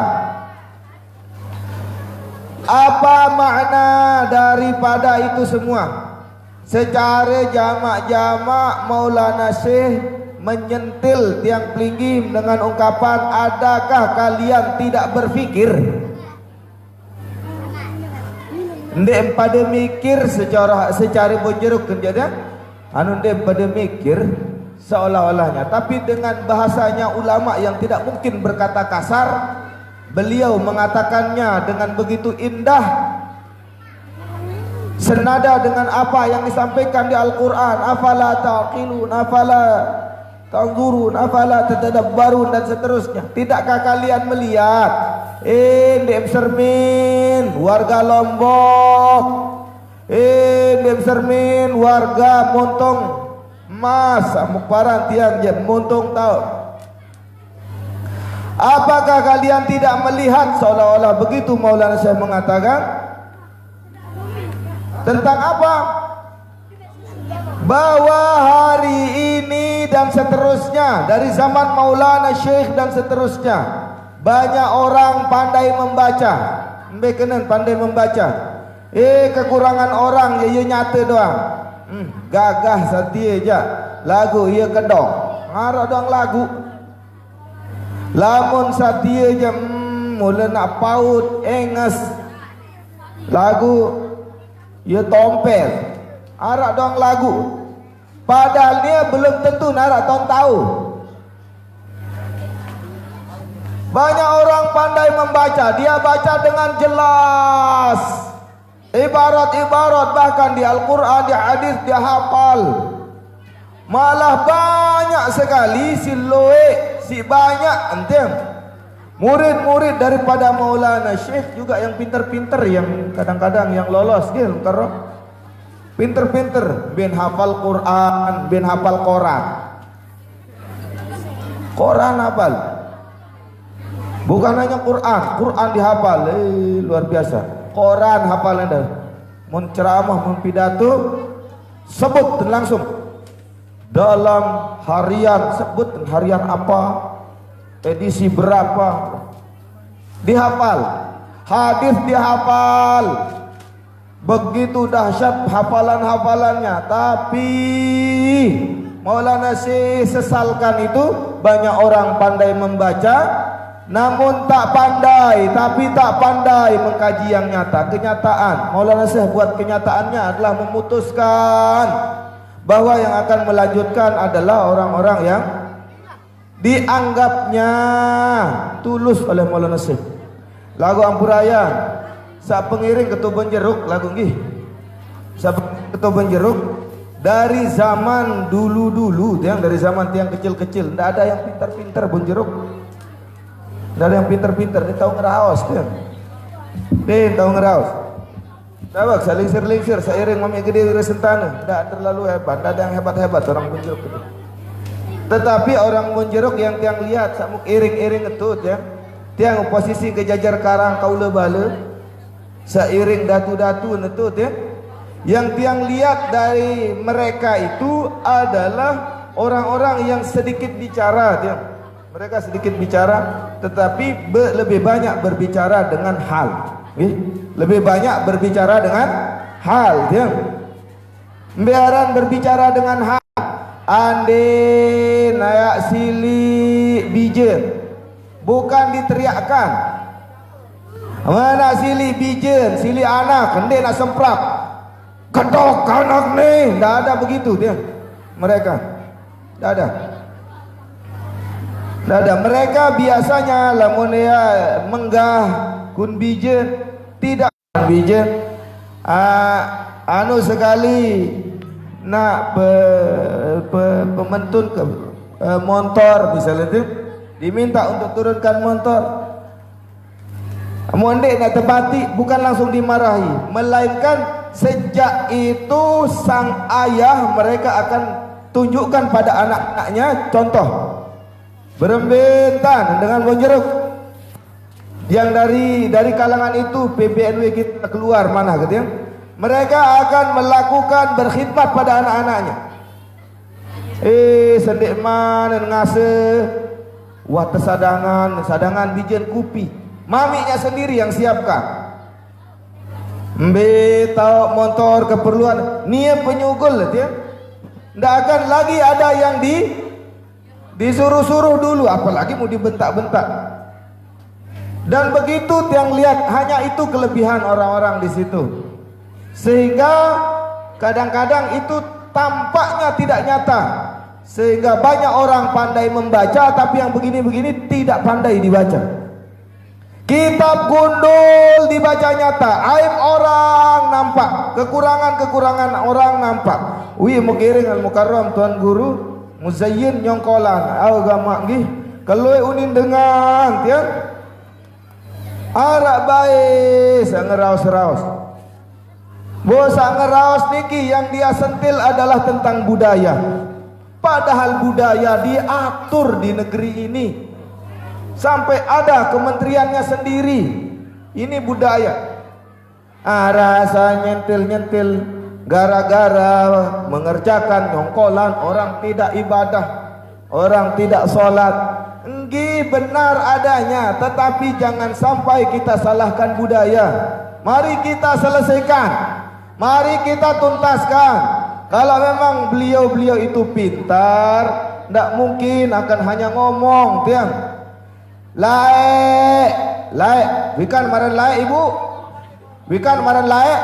Apa makna daripada itu semua? Secara jamak-jamak Maulana Syekh menyentil tiang pelinggih dengan ungkapan, adakah kalian tidak berfikir? Ndek pada mikir secara bojeruk kerjanya, ndek pada mikir seolah-olahnya. Tapi dengan bahasanya ulama yang tidak mungkin berkata kasar, beliau mengatakannya dengan begitu indah, senada dengan apa yang disampaikan di Al-Quran. Afala taqilun, afala tanzurun, afala tatadabbarun, dan seterusnya. Tidakkah kalian melihat? Ndek Sermin warga Lombok, ndek Sermin warga Montong Mas, Mukbaran tiang jem Montong tahun. Apakah kalian tidak melihat? Seolah-olah begitu Maulana Syekh mengatakan tentang apa? Bahwa hari ini dan seterusnya, dari zaman Maulana Syekh dan seterusnya, banyak orang pandai membaca, mbekenen pandai membaca. Kekurangan orang ya nyata doang. Gagah setia aja lagu ia kedok. Arak doang lagu. Lamun satia je mula nak paut enges lagu ya tompel. Arak doang lagu. Padahal dia belum tentu narak tahu. Banyak orang pandai membaca, dia baca dengan jelas. Ibarat-ibarat bahkan di Al-Quran, di hadis dia hafal. Malah banyak sekali si loe, si banyak enteng. Murid-murid daripada Maulana Syekh juga yang pinter-pinter, yang kadang-kadang yang lolos dia karena pinter-pinter, bin hafal Quran, bin hafal Quran. Quran hafal. Bukan hanya Quran, Quran dihafal, luar biasa. Quran hafalnya dah. Mun ceramah, mun pidato, sebut langsung. Dalam harian, sebut harian apa, edisi berapa, dihafal. Hadis dihafal. Begitu dahsyat hafalan-hafalannya. Tapi Maulana Syekh sesalkan itu banyak orang pandai membaca, namun tak pandai, tapi tak pandai mengkaji yang nyata. Kenyataan Maulana Syekh buat kenyataannya adalah memutuskan bahwa yang akan melanjutkan adalah orang-orang yang dianggapnya tulus oleh Maulana Syekh. Lagu Ampurayan, sak pengiring ketubun jeruk, lagu nggih. Sak ketubun jeruk dari zaman dulu-dulu, yang dari zaman tiang kecil-kecil, ndak ada yang pintar-pintar bun jeruk. Ndak ada yang pintar-pintar, dia tahu ngeraos dia. Dia tahu ngeraos. Tabak selingsir-lingsir seiring mami gede dari sentana, ndak terlalu hebat, ndak ada yang hebat-hebat orang bun jeruk itu. Tetapi orang bun jeruk yang tiang lihat samuk iring-iring etut ya. Tiang posisi kejajar karang kaula bala. Seiring datu-datu netut ya. Yang tiang lihat dari mereka itu adalah orang-orang yang sedikit bicara tiang. Mereka sedikit bicara tetapi lebih banyak berbicara dengan hal. Lebih banyak berbicara dengan hal tiang. Biaran berbicara dengan hal. Ande nayak sili bije. Bukan diteriakkan. Mana sili bijen, sili anak, kendek nak semprap. Kedok anak ni, dah ada begitu dia. Mereka, dah ada. Dah ada. Mereka biasanya lamun dia menggah kun bijen, tidak bijen. Anu sekali nak pementun ke motor misalnya tu, diminta untuk turunkan motor. Mondek nak tepati bukan langsung dimarahi, melainkan sejak itu sang ayah mereka akan tunjukkan pada anak-anaknya contoh berembentan dengan bonjeruk. Yang dari kalangan itu PBNW kita keluar mana katanya, mereka akan melakukan berkhidmat pada anak-anaknya. Sendik mana ngase wah sadangan bijen kupi. Maminya sendiri yang siapkan. Tahu motor keperluan, niat penyugul dia. Tidak akan lagi ada yang disuruh-suruh dulu, apalagi mau dibentak-bentak. Dan begitu yang lihat hanya itu kelebihan orang-orang di situ. Sehingga kadang-kadang itu tampaknya tidak nyata. Sehingga banyak orang pandai membaca, tapi yang begini-begini tidak pandai dibaca. Kitab gundul dibaca nyata, aib orang nampak, kekurangan-kekurangan orang nampak. Wi mukiring al-mukarram tuan guru muzayyin nyongkolan agama nggih kalau unin dengan tiang arak baik sangeraos-raos. Bosa ngeraos niki yang dia sentil adalah tentang budaya. Padahal budaya diatur di negeri ini. Sampai ada kementeriannya sendiri. Ini budaya. Rasa nyentil-nyentil gara-gara mengerjakan nyongkolan, orang tidak ibadah, orang tidak sholat. Enggi benar adanya, tetapi jangan sampai kita salahkan budaya. Mari kita selesaikan, mari kita tuntaskan. Kalau memang beliau-beliau itu pintar, Ndak mungkin akan hanya ngomong tiang. Lae, lae, wikan maran lae ibu, wikan maran lae.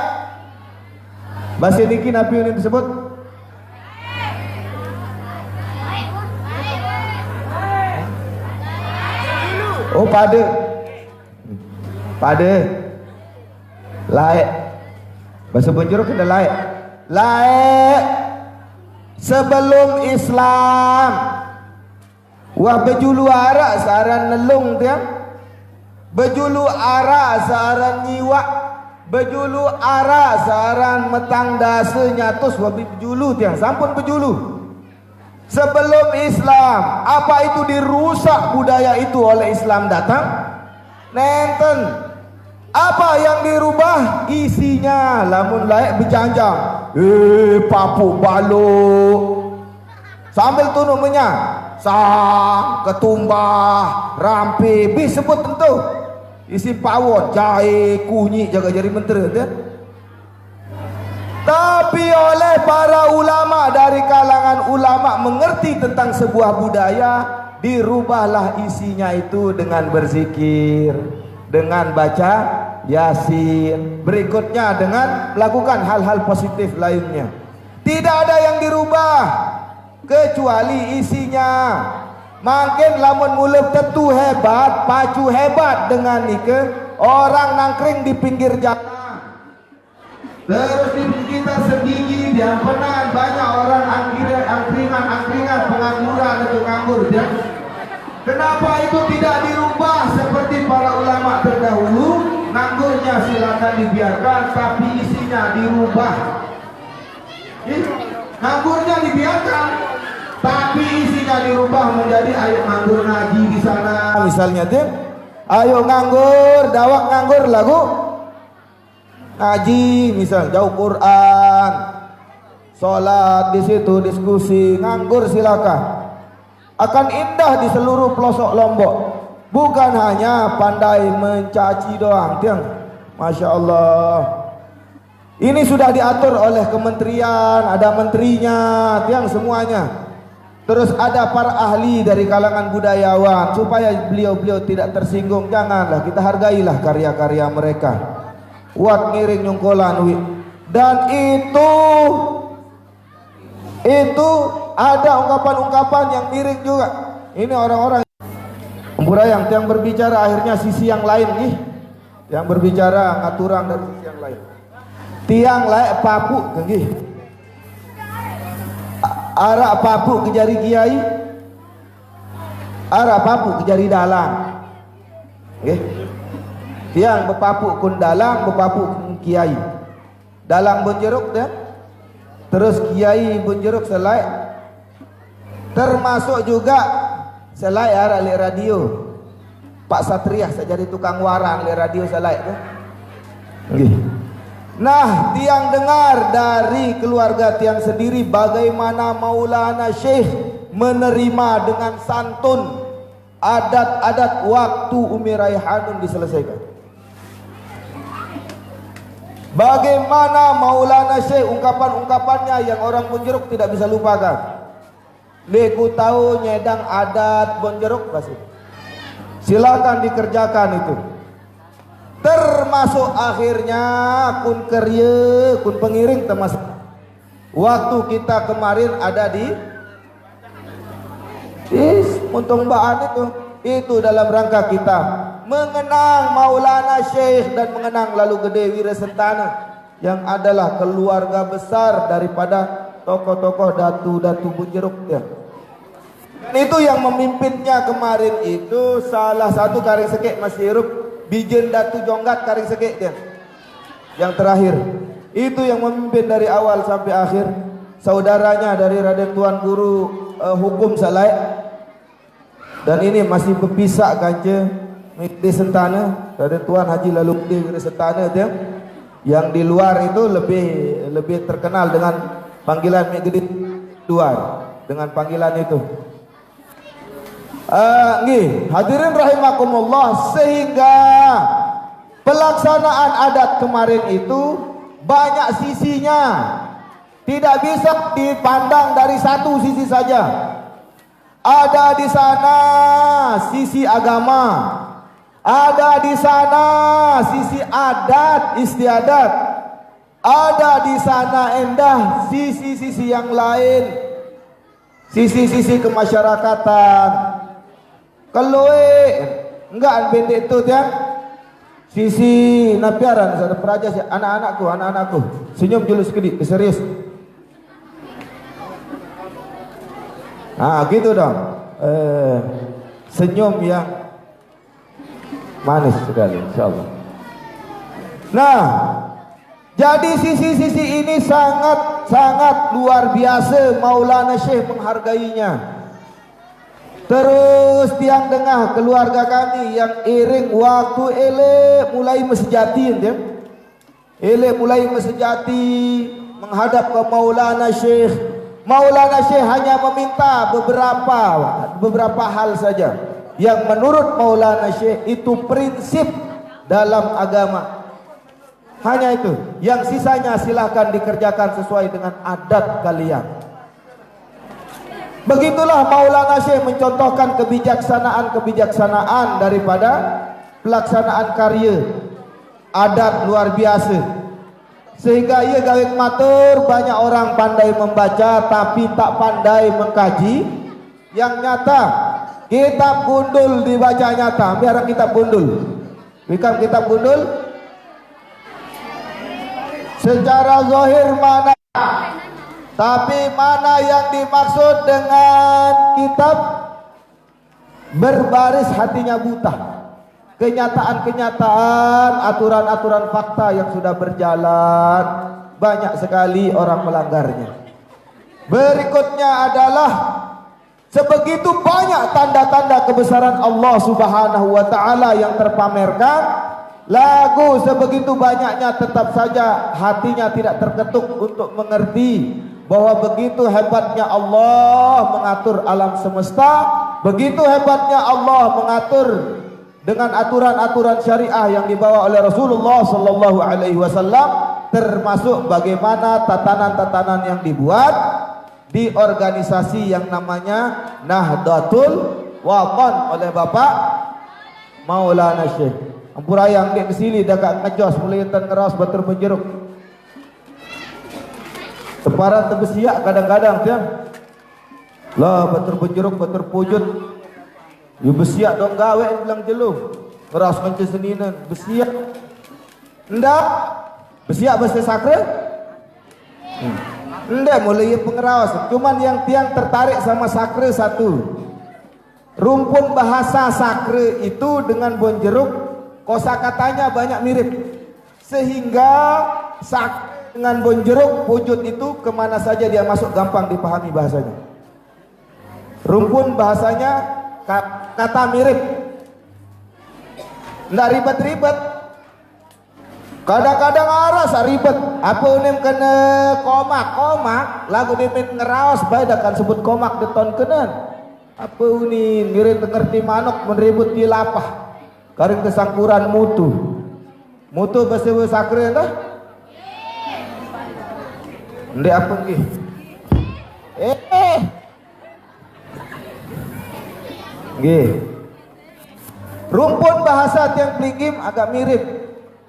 Bahasa niki napi ini disebut. Oh pade, pade, lae. Bahasa Bonjoro kita lae, lae. Sebelum Islam, wah bejulu arak searan nelung tiang, bejulu arak searan nyiwak, bejulu arak searan metang dasa nyatus wah bejulu tiang, sampun bejulu. Sebelum Islam, apa itu dirusak budaya itu oleh Islam datang? Nenten. Apa yang dirubah? Isinya. Lamun layak berjanjang, papu baluk, sambil tunuknya sang, ketumbah, rampe, bis sebut tentu. Isi pawon, jahe, kunyi, jaga jari mentera ya? Tapi oleh para ulama, dari kalangan ulama mengerti tentang sebuah budaya, dirubahlah isinya itu dengan berzikir, dengan baca Yasin, berikutnya dengan melakukan hal-hal positif lainnya. Tidak ada yang dirubah kecuali isinya. Makin lamun mulai tentu hebat, pacu hebat dengan nike orang nangkring di pinggir jalan. Terus di kita sedikit dia pernah banyak orang angkringan pengangguran itu nganggur dia. Kenapa itu tidak dirubah seperti para ulama terdahulu? Nganggurnya silakan dibiarkan, tapi isinya dirubah. Nganggurnya dibiarkan, tapi isinya dirubah menjadi ayo nganggur ngaji di sana. Misalnya tim, ayo nganggur, dawak nganggur lagu ngaji, misal jauh Quran, sholat di situ, diskusi, nganggur silakan. Akan indah di seluruh pelosok Lombok. Bukan hanya pandai mencaci doang, tiang. Masya Allah. Ini sudah diatur oleh kementerian, ada menterinya, tiang semuanya. Terus ada para ahli dari kalangan budayawan supaya beliau-beliau tidak tersinggung. Janganlah, kita hargailah karya-karya mereka. Kuat ngiring nyungkolan dan itu ada ungkapan-ungkapan yang miring juga. Ini orang-orang Burayang yang berbicara akhirnya sisi yang lain nih, yang berbicara ngaturan dari sisi yang lain. Tiang layak papu genggi, arak papu ke jari kiai, arak papu ke jari dalang. Tiang bepapu kun dalang, bepapu kun kiai. Dalang bonjeruk dah. Terus kiai bonjeruk selai. Termasuk juga selai arah le radio. Pak Satria sajadi tukang warang le radio selai dah. Nah, tiang dengar dari keluarga tiang sendiri bagaimana Maulana Syekh menerima dengan santun adat-adat waktu Umi Raihanun diselesaikan. Bagaimana Maulana Syekh ungkapan-ungkapannya yang orang Bonjeruk tidak bisa lupakan. Leku tahu nyedang adat Bonjeruk pasti. Silakan dikerjakan itu. Termasuk akhirnya kun kerye, kun pengiring termasuk. Waktu kita kemarin ada di Muntung Baan itu dalam rangka kita mengenang Maulana Syekh dan mengenang Lalu Gede Wirasentana yang adalah keluarga besar daripada tokoh-tokoh datu-datu Bonjeruk ya. Dan itu yang memimpinnya kemarin itu salah satu Karing Sekek Mas Hirup, Bijen Datu Jonggat Karing Sekek dia. Yang terakhir itu yang memimpin dari awal sampai akhir. Saudaranya dari Raden Tuan Guru Hukum Salai. Dan ini masih berpisah kance di Sentana, Raden Tuan Haji Lalu Gede Sentana dia. Yang di luar itu lebih terkenal dengan panggilan Megedi luar, dengan panggilan itu. Hadirin rahimakumullah, sehingga pelaksanaan adat kemarin itu banyak sisinya, tidak bisa dipandang dari satu sisi saja. Ada di sana sisi agama, ada di sana sisi adat istiadat, ada di sana endah sisi-sisi yang lain, sisi-sisi kemasyarakatan. Kalau enggak bendek itu dia sisi napiaran ada peraja anak-anakku senyum julus kedik serius. Ah gitu dong. Senyum yang manis sekali insyaallah. Nah, jadi sisi-sisi ini sangat luar biasa Maulana Syekh menghargainya. Terus tiang tengah keluarga kami yang iring waktu mulai mesejati mulai mesejati menghadap ke Maulana Syekh. Maulana Syekh hanya meminta beberapa hal saja yang menurut Maulana Syekh itu prinsip dalam agama. Hanya itu. Yang sisanya silahkan dikerjakan sesuai dengan adat kalian. Begitulah Maulana Syekh mencontohkan kebijaksanaan daripada pelaksanaan karya adat luar biasa. Sehingga ia gawik matur banyak orang pandai membaca tapi tak pandai mengkaji. Yang nyata kitab gundul dibaca nyata. Biar kitab gundul. Bukan kitab gundul. Secara zahir mana, tapi mana yang dimaksud dengan kitab berbaris hatinya buta. Kenyataan-kenyataan, aturan-aturan fakta yang sudah berjalan, banyak sekali orang melanggarnya. Berikutnya adalah sebegitu banyak tanda-tanda kebesaran Allah Subhanahu wa taala yang terpamerkan, lagu sebegitu banyaknya tetap saja hatinya tidak terketuk untuk mengerti bahwa begitu hebatnya Allah mengatur alam semesta, begitu hebatnya Allah mengatur dengan aturan-aturan syariah yang dibawa oleh Rasulullah sallallahu alaihi wasallam, termasuk bagaimana tatanan-tatanan yang dibuat di organisasi yang namanya Nahdlatul Wathon oleh Bapak Maulana Syekh. Ampura yang dia kesini dekat ngejos mulai enten keras batur penjeruk. Teparan tebesiak kadang-kadang dia. Lah batur penjeruk batur pujut. You besiak dong gawe bilang jeluh. Keras kencen seninan besiak. Ndak. Besiak bahasa sakra? Ndak mulai pengerawas. Cuman yang tiang tertarik sama sakra satu. Rumpun bahasa sakra itu dengan bonjeruk kosakatanya banyak mirip. Sehingga dengan bonjeruk pujut itu kemana saja dia masuk gampang dipahami bahasanya. Rumpun bahasanya kata mirip, ndak ribet-ribet. Kadang-kadang aras ribet. Apa unem kena komak lagu dimin ngeraos bae kan sebut komak deton kenen. Apa uni ngirit ngerti manuk menribut di lapah. Karing kesangkuran mutu bahasa sakre dah. Ndek apa nggih? Nggih. Rumpun bahasa tiang Plinggim agak mirip.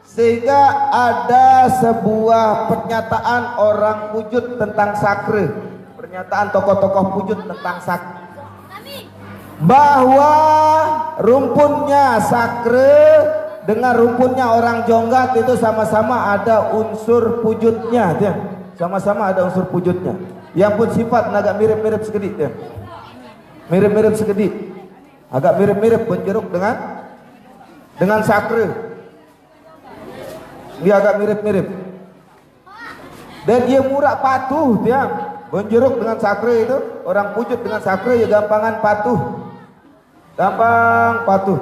Sehingga ada sebuah pernyataan orang Pujut tentang sakre. Pernyataan tokoh-tokoh Pujut tentang sakre. Bahwa rumpunnya sakre dengan rumpunnya orang Jonggat itu sama-sama ada unsur pujutnya. Sama-sama ada unsur pujutnya. Yang pun sifat agak mirip-mirip sekedip. Mirip-mirip sekedip. Agak mirip-mirip penjeruk dengan sakre. Dia agak mirip-mirip. Dan dia murah patuh dia. Penjeruk dengan sakre itu, orang Pujut dengan sakre ya gampangan patuh. Gampang patuh.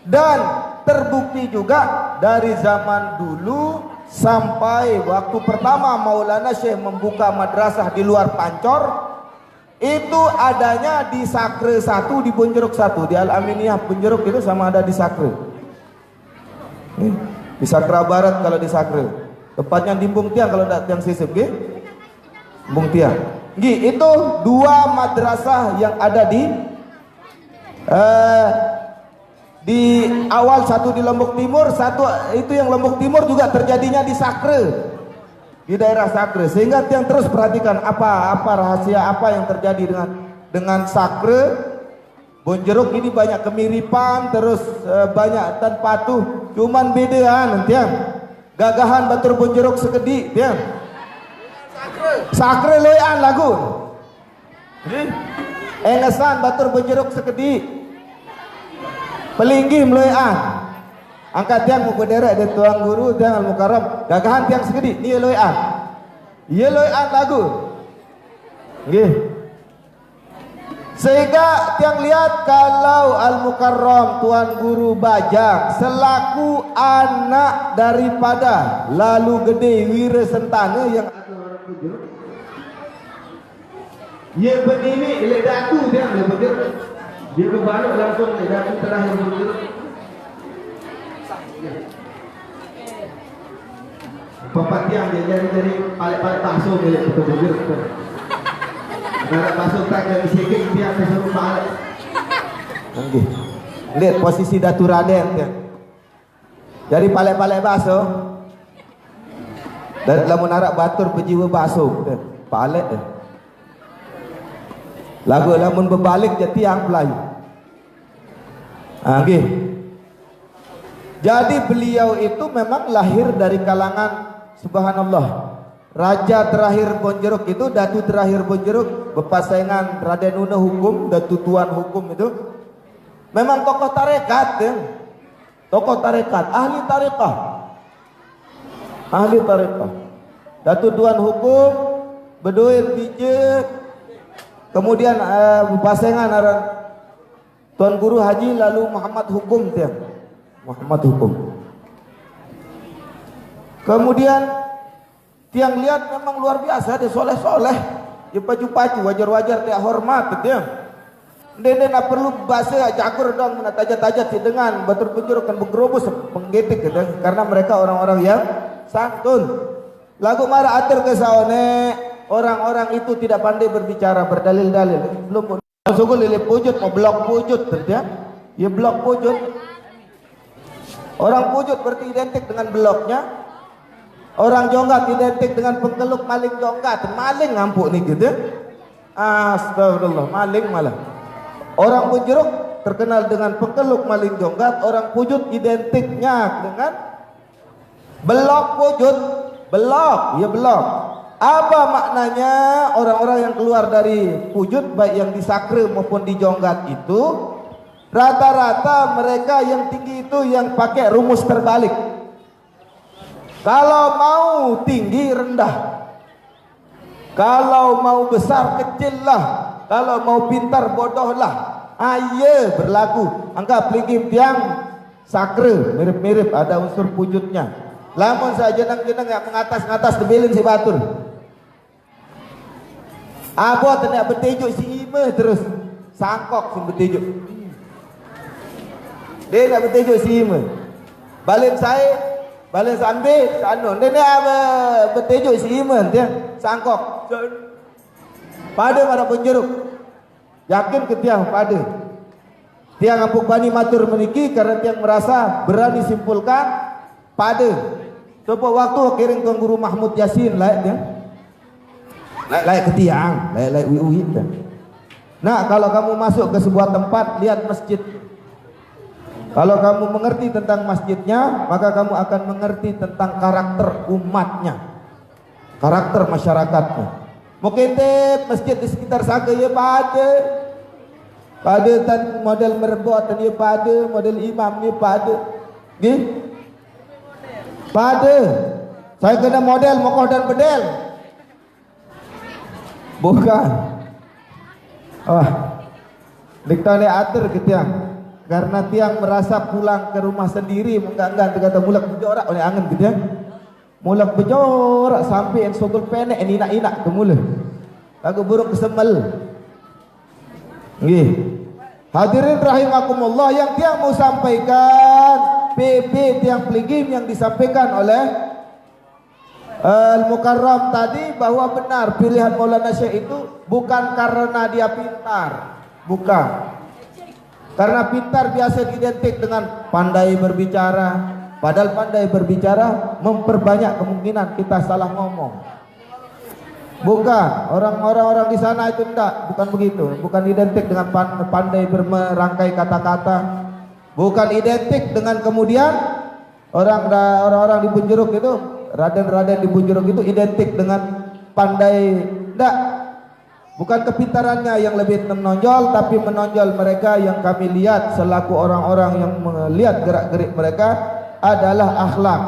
Dan terbukti juga dari zaman dulu sampai waktu pertama Maulana Syekh membuka madrasah di luar Pancor, itu adanya di Sakre satu, di Bonjeruk satu, di Al-Aminiyah Bonjeruk itu sama ada di Sakre. Di Sakra Barat kalau di Sakre. Tepatnya di Bung Tiang kalau tidak Tiang Sisip, Bung Tiang. Itu dua madrasah yang ada di awal, satu di Lombok Timur, satu itu yang Lombok Timur juga terjadinya di Sakre, di daerah Sakre. Sehingga yang terus perhatikan apa rahasia apa yang terjadi dengan Sakre. Bonjeruk ini banyak kemiripan, terus banyak tan patuh, cuman bedaan nanti gagahan batur Bonjeruk sekedi tiang. Sakre loyan lagu. Engesan batur Bonjeruk sekedi. Pelinggi loyan. Angkat tiang mau berderet di tuang guru tiang al mukarram. Gagahan tiang sekedi ni loyan. Ye loyan lagu. Nggih. Sehingga tiang lihat kalau Al-Mukarram Tuan Guru Bajang selaku anak daripada Lalu Gede Wira Sentana yang ada orang bujur, dia berdiri oleh datu dia boleh bujur, dia berbalik langsung oleh datu terakhir bujur. Bapak tiang dia jadi paling basuh milik betul bujur. Nak masuk tak dari sikit dia suruh balik. Nggih. Lihat posisi Datu Raden dia. Jadi palek-palek basuh. Dan lamun arak batur berjiwa basuh dia. Palek dia. Lagu lamun berbalik je tiang Melayu. Nggih. Jadi beliau itu memang lahir dari kalangan subhanallah. Raja terakhir Bonjeruk itu, Datu terakhir Bonjeruk, berpasangan Raden Una Hukum, Datu Tuan Hukum itu memang tokoh tarekat ya. Tokoh tarekat, ahli tarekah. Ahli tarekah. Datu Tuan Hukum, Beduin Bijak, kemudian berpasangan Tuan Guru Haji lalu Muhammad Hukum ya. Muhammad Hukum. Kemudian tiang lihat memang luar biasa, dia soleh-soleh, dia pacu-pacu, wajar-wajar dia hormat dia. Dia nak perlu bahasa jagur dong, nak tajat-tajat dengan batur penjuru kan bergerobos penggetik gitu. Karena mereka orang-orang yang santun. Lagu marah atur ke saone, orang-orang itu tidak pandai berbicara, berdalil-dalil. Belum sungguh lili pujut, mau blok pujut dia. Ya blok pujut. Orang pujut berarti identik dengan bloknya. Orang jonggat identik dengan pengkeluk maling jonggat. Maling ngampuk nih gitu. Astagfirullah, maling malah. Orang Bonjeruk terkenal dengan pengkeluk maling jonggat. Orang pujut identiknya dengan belok pujut. Belok, ya belok. Apa maknanya orang-orang yang keluar dari pujut, baik yang di Sakre maupun di jonggat itu, rata-rata mereka yang tinggi itu yang pakai rumus terbalik. Kalau mau tinggi rendah, kalau mau besar kecil lah, kalau mau pintar bodoh lah. Iya berlaku. Anggap pelingkip tiang Sakre mirip-mirip ada unsur pujutnya. Lamun saja jenang-jenang yang mengatas-ngatas tebelin si batur. Abot nak bertejuk si Ima terus sangkok si bertejuk. Dia nak bertejuk si Ima. Balik saya balik sambil sanun dia apa bertejuk si Iman dia sangkok pada para penjeruk yakin ke tiang pada tiang ampuk bani matur meniki karena tiang merasa berani simpulkan pada sebab waktu kirim Tuan Guru Mahmud Yasin layak dia layak ke tiang layak ui nah kalau kamu masuk ke sebuah tempat lihat masjid. Kalau kamu mengerti tentang masjidnya, maka kamu akan mengerti tentang karakter umatnya, karakter masyarakatnya. Mungkin masjid di sekitar Sakre ya pada tan model merebot dan ya pada model imam ya pada, pada. Saya kena model mokoh dan bedel, bukan. Diktane atur ketiang. Karena tiang merasa pulang ke rumah sendiri menganggan kata mulak bejorak oleh angin gitu ya. Mulak bejorak sampai en sogol penek en inak-inak ke mula. Lagu buruk kesemel. Nggih. Hadirin rahimakumullah, yang tiang mau sampaikan PB tiang peligim yang disampaikan oleh Al-Mukarram tadi bahwa benar pilihan Maulana Syekh itu bukan karena dia pintar, bukan. Karena pintar biasa identik dengan pandai berbicara, padahal pandai berbicara memperbanyak kemungkinan kita salah ngomong. Bukan, orang-orang di sana itu bukan begitu, bukan identik dengan pandai merangkai kata-kata, bukan identik dengan kemudian orang-orang di Punjeruk itu, raden-raden di Punjeruk itu identik dengan pandai, enggak. Bukan kepintarannya yang lebih menonjol, tapi menonjol mereka yang kami lihat selaku orang-orang yang melihat gerak-gerik mereka adalah akhlak.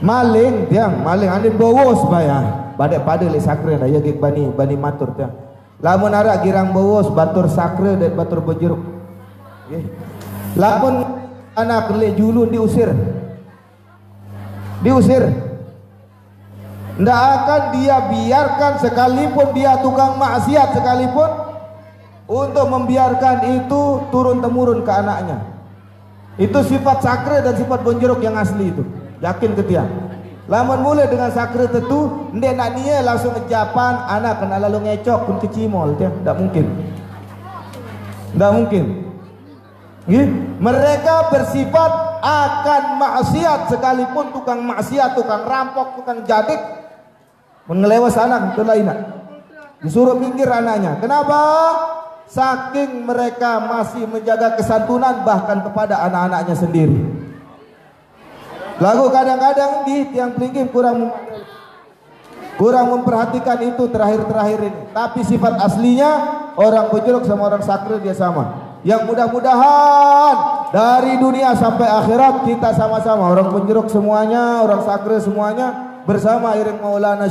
Maling, tiang, maling ane bawa sebaya. Badai pada le sakre dah ya gig bani matur tiang. Lamun ara girang bawa batur sakre dan batur Punjeruk. Nggih. Lamun anak le julun diusir. Tidak akan dia biarkan sekalipun dia tukang maksiat sekalipun untuk membiarkan itu turun temurun ke anaknya. Itu sifat sakre dan sifat Punjeruk yang asli itu. Yakin ke dia. Lamun mulai dengan sakre tentu ndek nak dia langsung ngejapan anak kena lalu ngecok pun kecimol dia. Tidak mungkin. Mereka bersifat akan maksiat sekalipun tukang maksiat, tukang rampok, tukang jadik mengelewas anak itu lain. Disuruh minggir anaknya. Kenapa? Saking mereka masih menjaga kesantunan bahkan kepada anak-anaknya sendiri. Lalu kadang-kadang di tiang pelingkir kurang memperhatikan itu terakhir-terakhir ini. Tapi sifat aslinya orang Punjeruk sama orang sakre dia sama. Yang mudah-mudahan dari dunia sampai akhirat kita sama-sama, orang Punjeruk semuanya, orang sakre semuanya bersama iring Maulana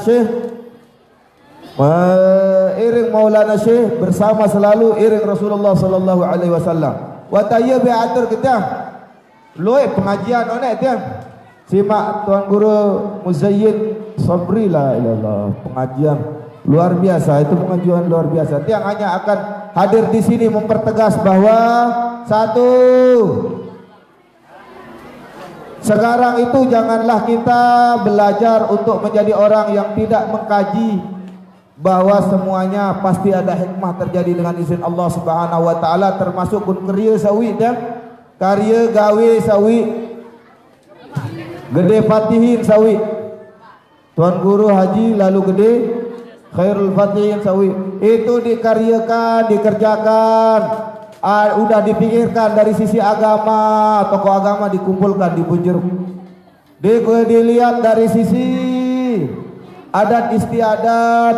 Syekh bersama selalu iring Rasulullah sallallahu alaihi wasallam. Wa tayyib atur kita loe pengajian onek dia. Simak Tuan Guru Muzayyin Sabri la ilallah, pengajian luar biasa, itu pengajian luar biasa. Tiang hanya akan hadir di sini mempertegas bahwa satu, sekarang itu janganlah kita belajar untuk menjadi orang yang tidak mengkaji bahwa semuanya pasti ada hikmah terjadi dengan izin Allah Subhanahu wa taala, termasuk pun karya sawi dan karya gawe sawi gede fatihin sawi Tuan Guru Haji lalu gede Khairul Fatihin sawi itu dikaryakan, dikerjakan, udah dipikirkan dari sisi agama, tokoh agama dikumpulkan di Punjeruk, dilihat dari sisi adat istiadat,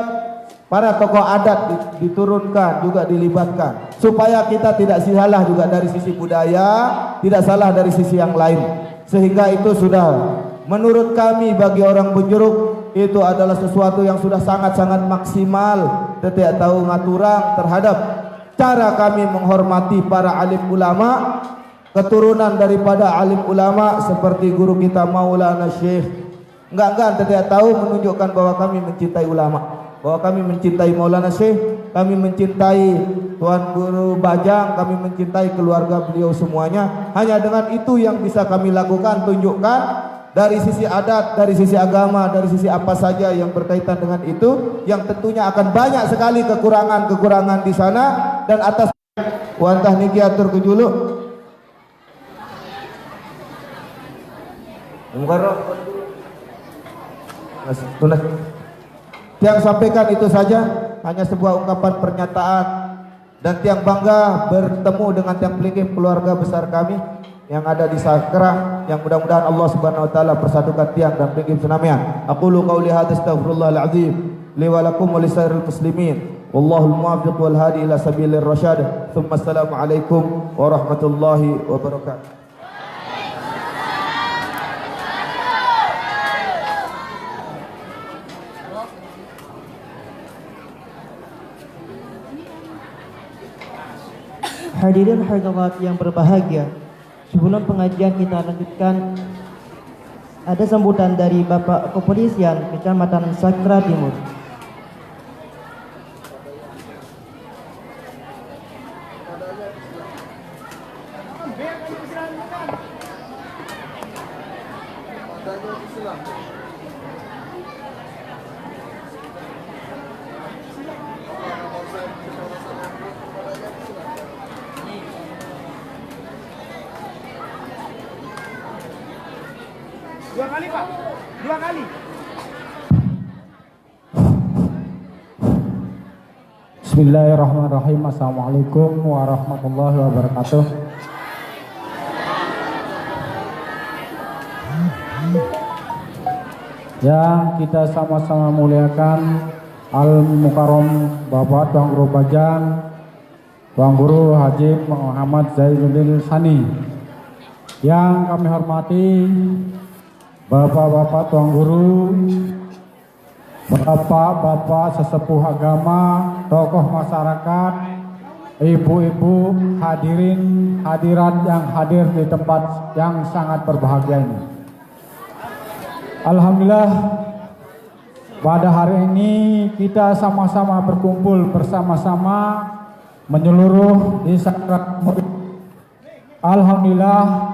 para tokoh adat diturunkan juga dilibatkan supaya kita tidak salah juga dari sisi budaya, tidak salah dari sisi yang lain. Sehingga itu sudah menurut kami bagi orang Punjeruk itu adalah sesuatu yang sudah sangat-sangat maksimal. Tidak tahu ngaturang terhadap cara kami menghormati para alim ulama, keturunan daripada alim ulama seperti guru kita Maulana Syekh. Enggak tidak tahu menunjukkan bahwa kami mencintai ulama, bahwa kami mencintai Maulana Syekh, kami mencintai Tuan Guru Bajang, kami mencintai keluarga beliau semuanya. Hanya dengan itu yang bisa kami lakukan, tunjukkan dari sisi adat, dari sisi agama, dari sisi apa saja yang berkaitan dengan itu, yang tentunya akan banyak sekali kekurangan-kekurangan di sana. Dan atas wantah niki atur kejulu Tiang sampaikan itu saja, hanya sebuah ungkapan pernyataan, dan tiang bangga bertemu dengan tiang pelingkir keluarga besar kami yang ada di Sakrah, yang mudah-mudahan Allah Subhanahu wa taala persatukan tiang dan pelingkir senamian. Aqulu qauli hadza astaghfirullahal azim li wa lakum wa lisairil muslimin. Wallahul muwaffiq wal hadi ila sabilir rasyad. Tsumma assalamu alaikum warahmatullahi wabarakatuh. Hadirin hadirat yang berbahagia, sebelum pengajian kita lanjutkan, ada sambutan dari Bapak Kepolisian Kecamatan Sakrah Timur. Dua kali Pak. Dua kali. Bismillahirrahmanirrahim. Assalamualaikum warahmatullahi wabarakatuh. Yang kita sama-sama muliakan Al-Mukarram Bapak Tuan Guru Bajang, Tuan Guru Haji Muhammad Zainuddin Sani. Yang kami hormati Bapak-bapak Tuan Guru, Bapak-bapak sesepuh agama, tokoh masyarakat, ibu-ibu, hadirin, hadirat yang hadir di tempat yang sangat berbahagia ini. Alhamdulillah, pada hari ini kita sama-sama berkumpul bersama-sama menyeluruh di Sakrat Maulid. Alhamdulillah,